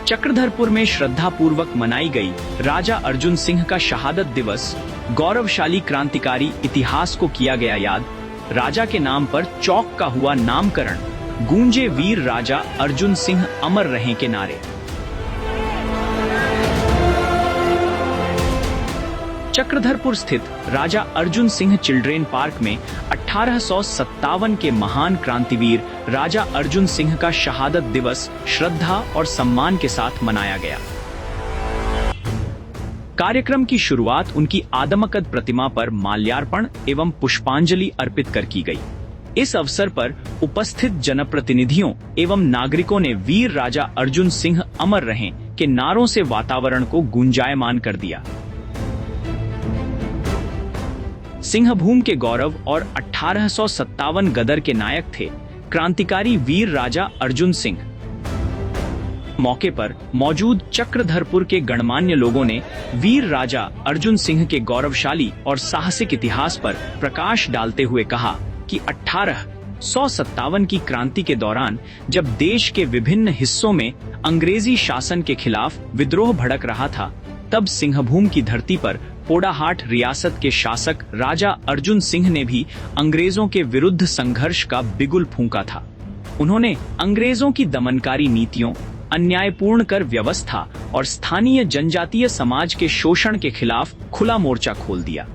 चक्रधरपुर में श्रद्धापूर्वक मनाई गई राजा अर्जुन सिंह का शहादत दिवस, गौरवशाली क्रांतिकारी इतिहास को किया गया याद, राजा के नाम पर चौक का हुआ नामकरण, गूंजे वीर राजा अर्जुन सिंह अमर रहें के नारे। चक्रधरपुर स्थित राजा अर्जुन सिंह चिल्ड्रेन पार्क में 1857 के महान क्रांतिवीर राजा अर्जुन सिंह का शहादत दिवस श्रद्धा और सम्मान के साथ मनाया गया। कार्यक्रम की शुरुआत उनकी आदमकद प्रतिमा पर माल्यार्पण एवं पुष्पांजलि अर्पित कर की गई। इस अवसर पर उपस्थित जनप्रतिनिधियों एवं नागरिकों ने वीर राजा अर्जुन सिंह अमर रहें के नारों से वातावरण को गुंजायमान कर दिया। सिंहभूम के गौरव और 1857 गदर के नायक थे क्रांतिकारी वीर राजा अर्जुन सिंह। मौके पर मौजूद चक्रधरपुर के गणमान्य लोगों ने वीर राजा अर्जुन सिंह के गौरवशाली और साहसिक इतिहास पर प्रकाश डालते हुए कहा कि 1857 की क्रांति के दौरान जब देश के विभिन्न हिस्सों में अंग्रेजी शासन के खिलाफ विद्रोह भड़क रहा था, तब सिंहभूम की धरती पर पोड़ाहाट रियासत के शासक राजा अर्जुन सिंह ने भी अंग्रेजों के विरुद्ध संघर्ष का बिगुल फूंका था। उन्होंने अंग्रेजों की दमनकारी नीतियों, अन्यायपूर्ण कर व्यवस्था और स्थानीय जनजातीय समाज के शोषण के खिलाफ खुला मोर्चा खोल दिया।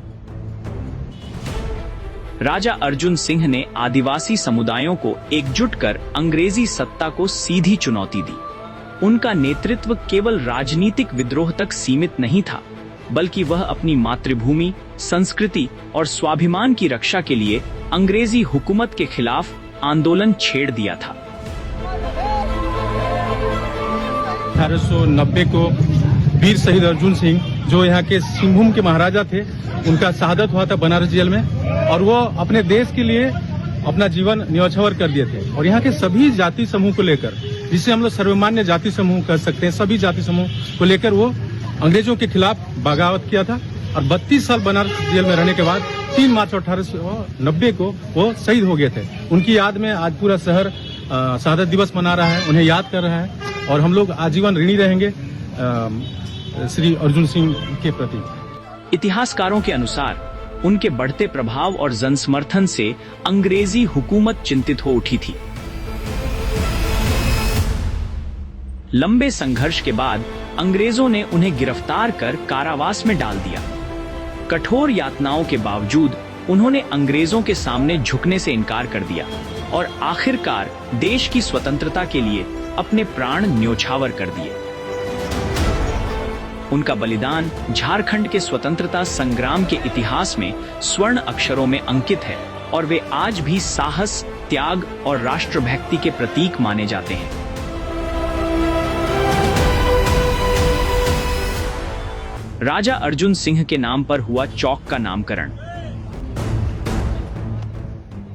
राजा अर्जुन सिंह ने आदिवासी समुदायों को एकजुट कर अंग्रेजी सत्ता को सीधी चुनौती दी। उनका नेतृत्व केवल राजनीतिक विद्रोह तक सीमित नहीं था, बल्कि वह अपनी मातृभूमि, संस्कृति और स्वाभिमान की रक्षा के लिए अंग्रेजी हुकूमत के खिलाफ आंदोलन छेड़ दिया था। 1890 को वीर शहीद अर्जुन सिंह, जो यहाँ के सिंहभूम के महाराजा थे, उनका शहादत हुआ था बनारस जेल में, और वो अपने देश के लिए अपना जीवन न्यौछावर कर दिए थे। और यहाँ के सभी जाति समूह को लेकर, जिसे हम लोग सर्वमान्य जाति समूह कह सकते हैं, सभी जाति समूह को लेकर वो अंग्रेजों के खिलाफ बगावत किया था। और 32 साल बनारस जेल में रहने के बाद 3 मार्च 1890 को वो शहीद हो गए थे। उनकी याद में आज पूरा शहर शहादत दिवस मना रहा है, उन्हें याद कर रहा है, और हम लोग आजीवन ऋणी रहेंगे श्री अर्जुन सिंह के प्रति। इतिहासकारों के अनुसार उनके बढ़ते प्रभाव और जनसमर्थन से अंग्रेजी हुकूमत चिंतित हो उठी थी। लंबे संघर्ष के बाद अंग्रेजों ने उन्हें गिरफ्तार कर कारावास में डाल दिया। कठोर यातनाओं के बावजूद उन्होंने अंग्रेजों के सामने झुकने से इनकार कर दिया और आखिरकार देश की स्वतंत्रता के लिए अपने प्राण न्योछावर कर दिए। उनका बलिदान झारखंड के स्वतंत्रता संग्राम के इतिहास में स्वर्ण अक्षरों में अंकित है और वे आज भी साहस, त्याग और राष्ट्रभक्ति के प्रतीक माने जाते हैं। राजा अर्जुन सिंह के नाम पर हुआ चौक का नामकरण।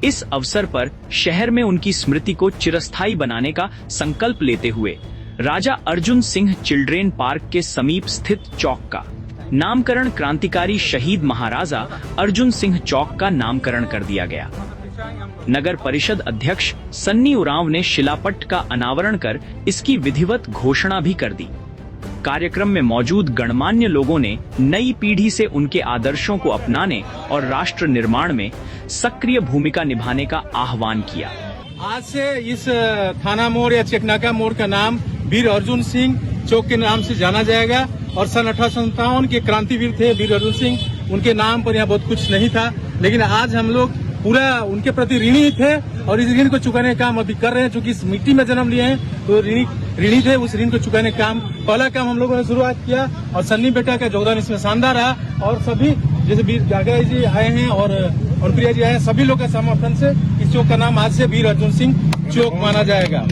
इस अवसर पर शहर में उनकी स्मृति को चिरस्थायी बनाने का संकल्प लेते हुए राजा अर्जुन सिंह चिल्ड्रेन पार्क के समीप स्थित चौक का नामकरण क्रांतिकारी शहीद महाराजा अर्जुन सिंह चौक का नामकरण कर दिया गया। नगर परिषद अध्यक्ष सन्नी उरांव ने शिलापट्ट का अनावरण कर इसकी विधिवत घोषणा भी कर दी। कार्यक्रम में मौजूद गणमान्य लोगों ने नई पीढ़ी से उनके आदर्शों को अपनाने और राष्ट्र निर्माण में सक्रिय भूमिका निभाने का आह्वान किया। आज से इस थाना मोड़ या चेकनाका मोड़ का नाम वीर अर्जुन सिंह चौक के नाम से जाना जाएगा। और सन 1857 के क्रांतिवीर थे वीर अर्जुन सिंह, उनके नाम पर यहाँ बहुत कुछ नहीं था, लेकिन आज हम लोग पूरा उनके प्रति ऋणी थे और इस ऋण को चुकाने का काम अभी कर रहे हैं। चूंकि इस मिट्टी में जन्म लिए हैं तो ऋणी थे, उस ऋण को चुकाने का काम पहला काम हम लोगों ने शुरुआत किया और सन्नी बेटा का योगदान इसमें शानदार रहा। और सभी जैसे वीर गागरा जी आए हैं और प्रिया जी आए हैं, सभी लोग के समर्थन से इस चौक का नाम आज से वीर अर्जुन सिंह चौक माना जाएगा।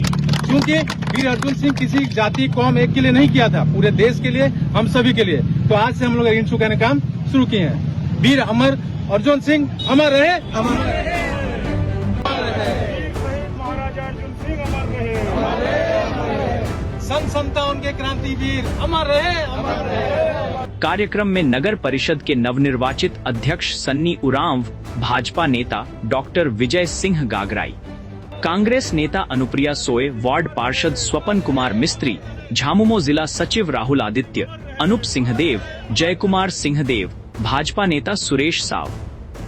क्योंकि वीर अर्जुन सिंह किसी जाति कौम एक के लिए नहीं किया था, पूरे देश के लिए, हम सभी के लिए। तो आज से हम लोग ऋण चुकाने का काम शुरू किए हैं। वीर अमर अर्जुन सिंह अमर रहे, अमर रहे। महाराजा अर्जुन सिंह अमर रहे, सन 57 के क्रांतिवीर अमर रहे, अमर रहे। कार्यक्रम में नगर परिषद के नवनिर्वाचित अध्यक्ष सन्नी उरांव, भाजपा नेता डॉक्टर विजय सिंह गागराई, कांग्रेस नेता अनुप्रिया सोय, वार्ड पार्षद स्वपन कुमार मिस्त्री, झामुमो जिला सचिव राहुल आदित्य, अनूप सिंहदेव, जय कुमार सिंहदेव, भाजपा नेता सुरेश साव,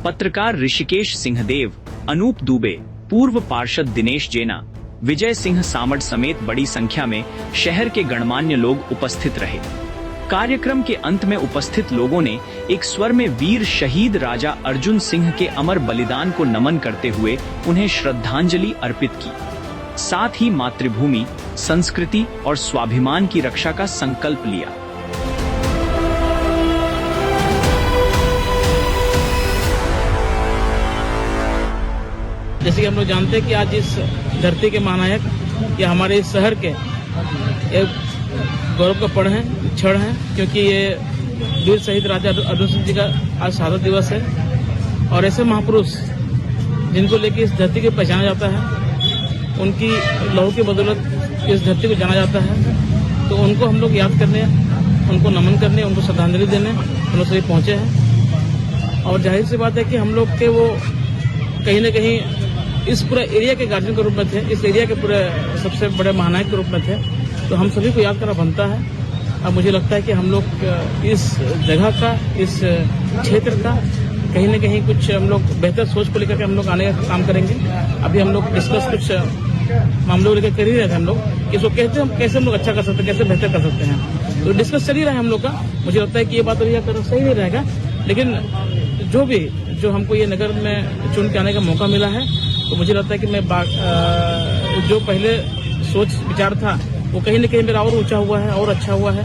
पत्रकार ऋषिकेश सिंहदेव, अनूप दुबे, पूर्व पार्षद दिनेश जेना, विजय सिंह सामड़ समेत बड़ी संख्या में शहर के गणमान्य लोग उपस्थित रहे। कार्यक्रम के अंत में उपस्थित लोगों ने एक स्वर में वीर शहीद राजा अर्जुन सिंह के अमर बलिदान को नमन करते हुए उन्हें श्रद्धांजलि अर्पित की। साथ ही मातृभूमि, संस्कृति और स्वाभिमान की रक्षा का संकल्प लिया। जैसे कि हम लोग जानते हैं कि आज इस धरती के महानायक या हमारे इस शहर के एक गौरव का क्षण है, क्योंकि ये वीर शहीद राजा अर्जुन सिंह जी का आज शहादत दिवस है। और ऐसे महापुरुष जिनको लेकर इस धरती को पहचाना जाता है, उनकी लहू की बदौलत इस धरती को जाना जाता है, तो उनको हम लोग याद करने, उनको नमन करने, उनको श्रद्धांजलि देने हम लोग सभी पहुंचे हैं। और जाहिर सी बात है कि हम लोग के वो कहीं न कहीं इस पूरे एरिया के गार्जियन के रूप में थे, इस एरिया के पूरे सबसे बड़े महानायक के रूप में थे, तो हम सभी को याद करना बनता है। अब मुझे लगता है कि हम लोग इस जगह का, इस क्षेत्र का कहीं न कहीं कुछ हम लोग बेहतर सोच को लेकर के हम लोग आने का काम करेंगे। अभी हम लोग डिस्कस कुछ मामलों को लेकर कर ही रहे थे हम लोग कि इसको कैसे हम लोग अच्छा कर सकते हैं, कैसे बेहतर कर सकते हैं, तो डिस्कस चल ही रहा है हम लोग का। मुझे लगता है कि ये बात अभी करना सही नहीं रहेगा, लेकिन जो हमको ये नगर में चुन के आने का मौका मिला है, तो मुझे लगता है कि मैं जो पहले सोच विचार था वो कहीं न कहीं मेरा और ऊंचा हुआ है और अच्छा हुआ है।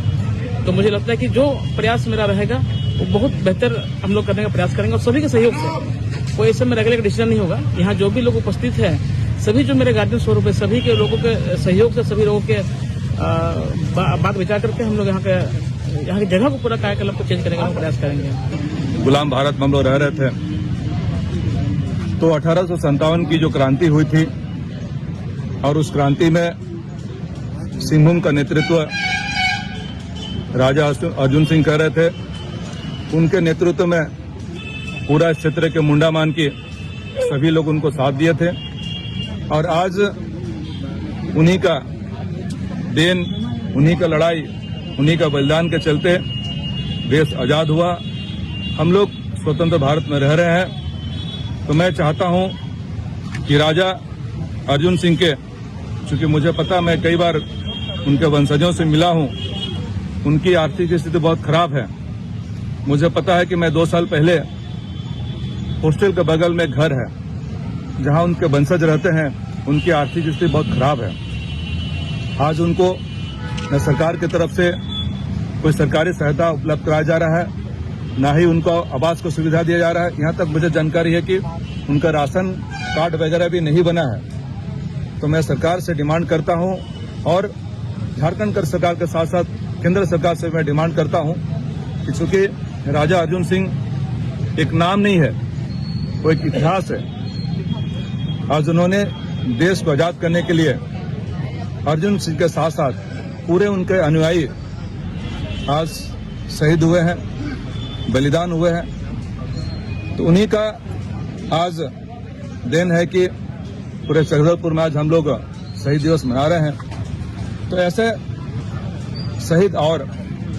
तो मुझे लगता है कि जो प्रयास मेरा रहेगा वो बहुत बेहतर हम लोग करने का प्रयास करेंगे, और सभी के सहयोग से। कोई ऐसे में रेगुलर का डिसीजन नहीं होगा। यहाँ जो भी लोग उपस्थित है, सभी जो मेरे गार्जियन स्वरूप है, सभी के लोगों के सहयोग से, सभी लोगों के बात विचार करके हम लोग यहाँ की जगह को पूरा कायाकल्प को चेंज करने का प्रयास करेंगे। गुलाम भारत में हम लोग रह रहे थे, तो 1857 की जो क्रांति हुई थी, और उस क्रांति में सिंहभूम का नेतृत्व राजा अर्जुन सिंह कर रहे थे। उनके नेतृत्व में पूरा इस क्षेत्र के मुंडा मान के सभी लोग उनको साथ दिए थे, और आज उन्हीं का देन, उन्हीं का लड़ाई, उन्हीं का बलिदान के चलते देश आजाद हुआ। हम लोग स्वतंत्र भारत में रह रहे हैं। तो मैं चाहता हूं कि राजा अर्जुन सिंह के, चूंकि मुझे पता, मैं कई बार उनके वंशजों से मिला हूं, उनकी आर्थिक स्थिति बहुत खराब है। मुझे पता है कि मैं 2 साल पहले हॉस्टल के बगल में घर है जहां उनके वंशज रहते हैं, उनकी आर्थिक स्थिति बहुत खराब है। आज उनको न सरकार की तरफ से कोई सरकारी सहायता उपलब्ध कराया जा रहा है, न ही उनको आवास को सुविधा दिया जा रहा है। यहाँ तक मुझे जानकारी है कि उनका राशन कार्ड वगैरह भी नहीं बना है। तो मैं सरकार से डिमांड करता हूँ, और झारखंड सरकार के साथ साथ केंद्र सरकार से मैं डिमांड करता हूँ कि चूंकि राजा अर्जुन सिंह एक नाम नहीं है, वो एक इतिहास है। आज उन्होंने देश को आजाद करने के लिए अर्जुन सिंह के साथ साथ पूरे उनके अनुयायी आज शहीद हुए हैं, बलिदान हुए हैं। तो उन्हीं का आज देन है कि पूरे चक्रधरपुर में आज हम लोग शहीद दिवस मना रहे हैं। तो ऐसे शहीद और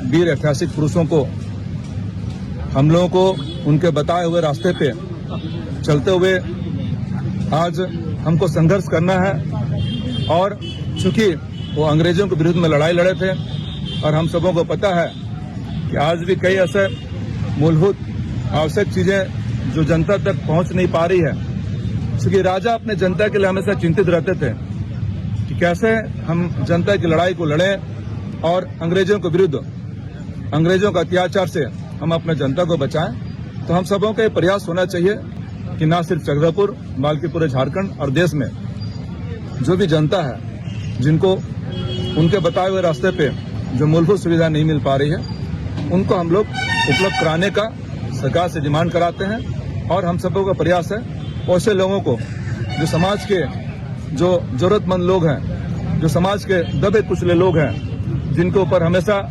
वीर ऐतिहासिक पुरुषों को, हम लोगों को उनके बताए हुए रास्ते पे चलते हुए आज हमको संघर्ष करना है। और चूंकि वो अंग्रेजों के विरुद्ध में लड़ाई लड़े थे, और हम सबों को पता है कि आज भी कई ऐसे मूलभूत आवश्यक चीजें जो जनता तक पहुंच नहीं पा रही है, क्योंकि राजा अपने जनता के लिए हमेशा चिंतित रहते थे कि कैसे हम जनता की लड़ाई को लड़ें और अंग्रेजों के विरुद्ध, अंग्रेजों का अत्याचार से हम अपने जनता को बचाएं। तो हम सबों का ये प्रयास होना चाहिए कि न सिर्फ चक्रधरपुर बल्कि पूरे झारखंड और देश में जो भी जनता है, जिनको उनके बताए हुए रास्ते पे जो मूलभूत सुविधा नहीं मिल पा रही है, उनको हम लोग उपलब्ध कराने का सरकार से डिमांड कराते हैं। और हम सबों का प्रयास है ऐसे लोगों को, जो समाज के जो जरूरतमंद लोग हैं, जो समाज के दबे कुचले लोग हैं, जिनके ऊपर हमेशा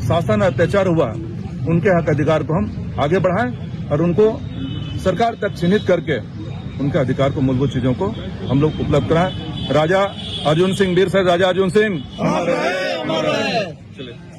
शासन अत्याचार हुआ, उनके हक अधिकार को हम आगे बढ़ाएं और उनको सरकार तक चिन्हित करके उनके अधिकार को, मूलभूत चीजों को हम लोग उपलब्ध कराएं। राजा अर्जुन सिंह, वीर शहीद राजा अर्जुन सिंह, चलिए।